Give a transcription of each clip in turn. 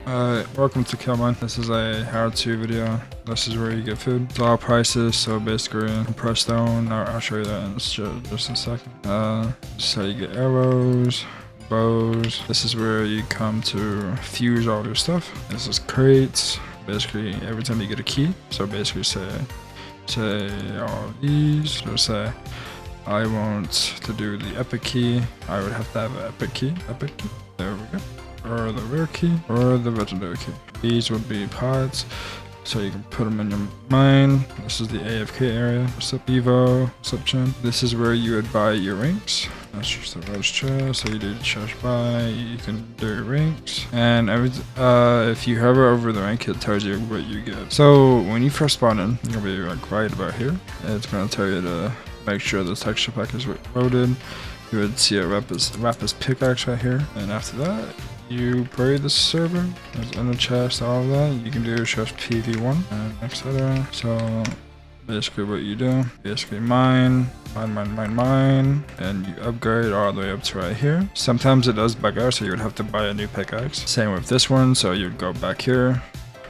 Welcome to KillMine. This is a how-to video. This is where you get food. It's all prices, so basically press down. I'll show you that in just a second. This is how you get arrows, bows. This is where you come to fuse all your stuff. This is crates. Basically every time you get a key, so basically say all these, so say I want to do the epic key. I would have to have an epic key. There we go. Or the rare key, or the legendary key. These would be pods, so you can put them in your mine. This is the AFK area. Sub Evo, Sub Chin. This is where you would buy your ranks. That's just the rose chest. So you do the chest buy. You can do your ranks, and if you hover over the rank, it tells you what you get. So when you first spawn in, you'll be like right about here. It's gonna tell you to make sure the texture pack is loaded. You would see a Rapus pickaxe right here, and after that, you pray the server. There's in the chest, all of that. You can do just PV1 and etc. So basically what you do, basically mine, and you upgrade all the way up to right here. Sometimes it does bug out, so you would have to buy a new pickaxe. Same with this one, so you'd go back here,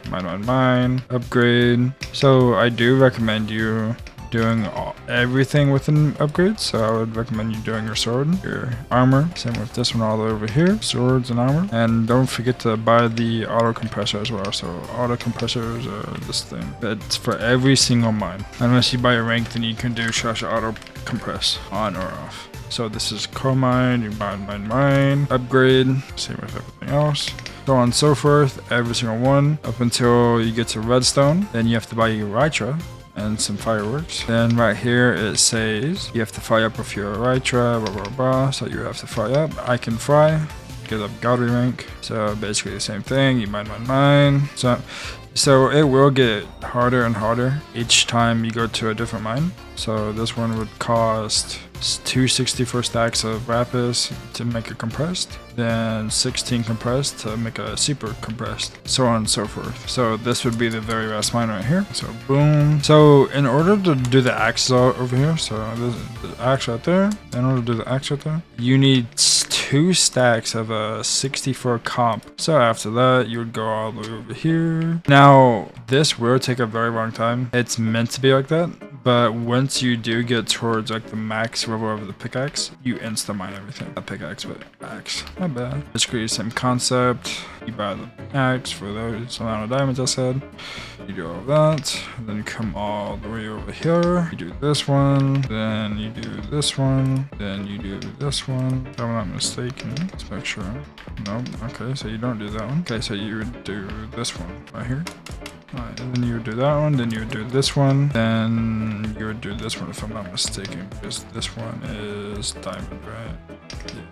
mine, upgrade. So I do recommend you doing everything with an upgrade, so I would recommend you doing your sword, your armor. Same with this one all the way over here, swords and armor. And don't forget to buy the auto compressor as well. So auto compressors are this thing. It's for every single mine. Unless you buy a rank, then you can do slash auto compress on or off. So this is KillMine, you mine, upgrade, same with everything else. So on and so forth, every single one, up until you get to redstone. Then you have to buy your elytra and some fireworks. Then right here it says you have to fly up with your elytra, blah blah blah. So you have to fly up. I can fly, get up gallery rank. So basically the same thing. You mine. So it will get harder and harder each time you go to a different mine. So this one would cost 264 stacks of Rapus to make it compressed, then 16 compressed to make a super compressed, so on and so forth. So this would be the very last mine right here. So boom. So in order to do the axe over here, so this is the axe right there. In order to do the axe right there, you need 2 stacks of a 64 comp. So after that, you would go all the way over here. Now this will take a very long time. It's meant to be like that. But once you do get towards like the max level of the pickaxe, you insta mine everything. Not pickaxe, but axe. Not bad. Basically the same concept. You buy the axe for those amount of diamonds I said. You do all that. Then you come all the way over here. You do this one. Then you do this one. Then you do this one. If I'm not mistaken. Let's make sure. No. Okay, so you don't do that one. Okay, so you would do this one right here. Alright, and then you would do that one, then you would do this one, then you would do this one if I'm not mistaken, because this one is diamond, right?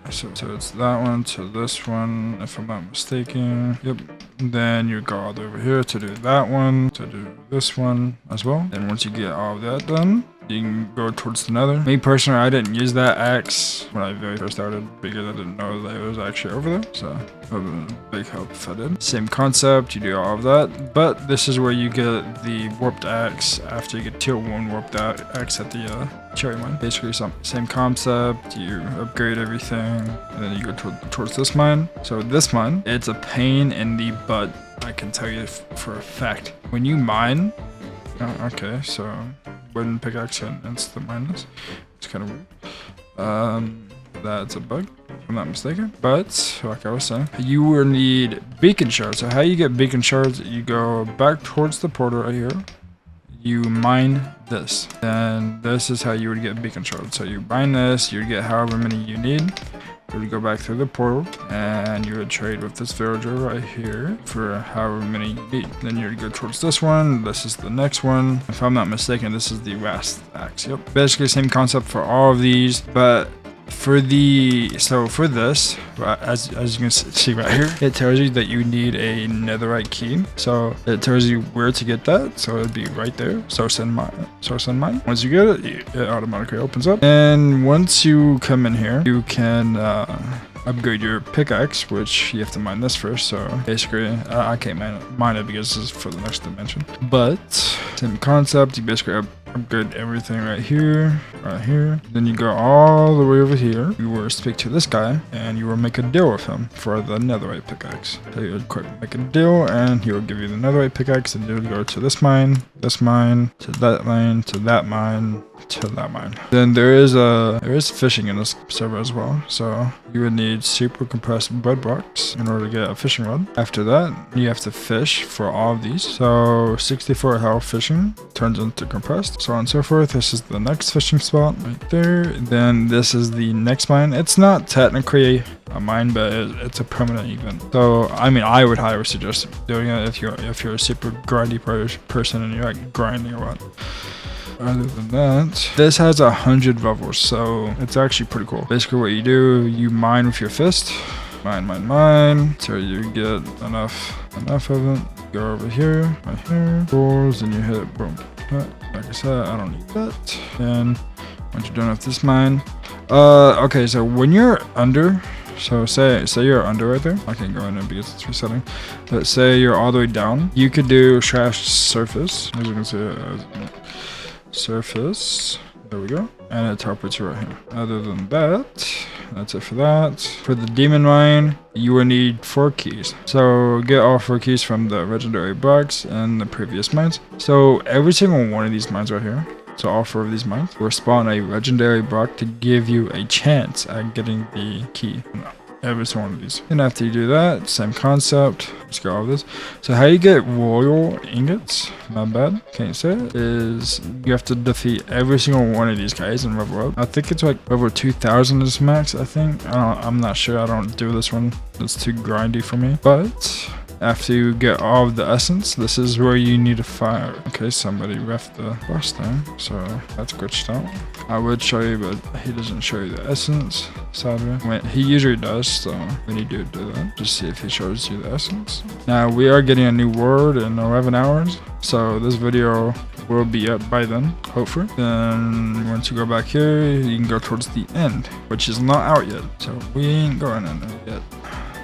Yeah, so it's that one to this one, if I'm not mistaken. Yep. Then you go all the way over here to do that one, to do this one as well. And once you get all of that done, you can go towards the nether. Me personally, I didn't use that axe when I very first started because I didn't know that it was actually over there. So it would have been a big help if I did. Same concept, you do all of that. But this is where you get the warped axe after you get tier 1 warped axe at the cherry mine. Basically same concept, you upgrade everything and then you go towards this mine. So this mine, it's a pain in the butt, I can tell you for a fact. When you mine, okay, so wooden pickaxe and instant minus. It's kind of weird. That's a bug, if I'm not mistaken. But like I was saying, you will need beacon shards. So how you get beacon shards? You go back towards the portal right here. You mine this, and this is how you would get beacon shards. So you mine this, you get however many you need. You would go back through the portal and you would trade with this villager right here for however many you need. Then you would go towards this one. This is the next one. If I'm not mistaken, this is the last axe. Yep. Basically same concept for all of these, but for this, as you can see right here, it tells you that you need a netherite key. So it tells you where to get that. So it'd be right there. Source and mine. Once you get it automatically opens up. And once you come in here, you can upgrade your pickaxe, which you have to mine this first. So basically, I can't mine it because this is for the next dimension. But same concept. You basically upgrade everything right here, right here. Then you go all the way over here. You will speak to this guy, and you will make a deal with him for the netherite pickaxe. So you would quick make a deal, and he will give you the netherite pickaxe, and you would go to this mine, to that mine, to that mine, to that mine. Then there is fishing in this server as well, so you would need super compressed bread blocks in order to get a fishing rod. After that, you have to fish for all of these. So 64 health fishing turns into compressed, so on and so forth. This is the next fishing spot right there. Then this is the next mine. It's not technically a mine, but it's a permanent event. So I mean, I would highly suggest doing it if you're a super grindy person and you're like grinding a lot. Other than that, this has 100 levels, so it's actually pretty cool. Basically what you do, you mine with your fist. Mine till you get enough of it. Go over here, right here, balls, and you hit boom. Like I said, I don't need that. And once you're done with this mine, okay, so when you're under, so say you're under right there. I can't go in there because it's resetting. But say you're all the way down, you could do trash surface. As you can see, surface. There we go. And it teleports you right here. Other than that, that's it for that. For the demon mine, you will need 4 keys. So get all 4 keys from the legendary box and the previous mines. So every single one of these mines right here, so all 4 of these mines, will spawn a legendary block to give you a chance at getting the key. Every single one of these. And after you do that, same concept. Let's go over this. So how you get royal ingots, not bad, can't say it, is you have to defeat every single one of these guys and level up. I think it's like level 2000 is max, I think. I'm not sure, I don't do this one. It's too grindy for me. But after you get all of the essence, this is where you need to fire. Okay, somebody ref the boss thing, so that's glitched out. I would show you, but he doesn't show you the essence, sadly. He usually does, so when you do that, just see if he shows you the essence. Now, we are getting a new world in 11 hours, so this video will be up by then, hopefully. Then once you go back here, you can go towards the end, which is not out yet, so we ain't going in there yet.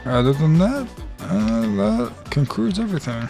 Other than that, that concludes everything.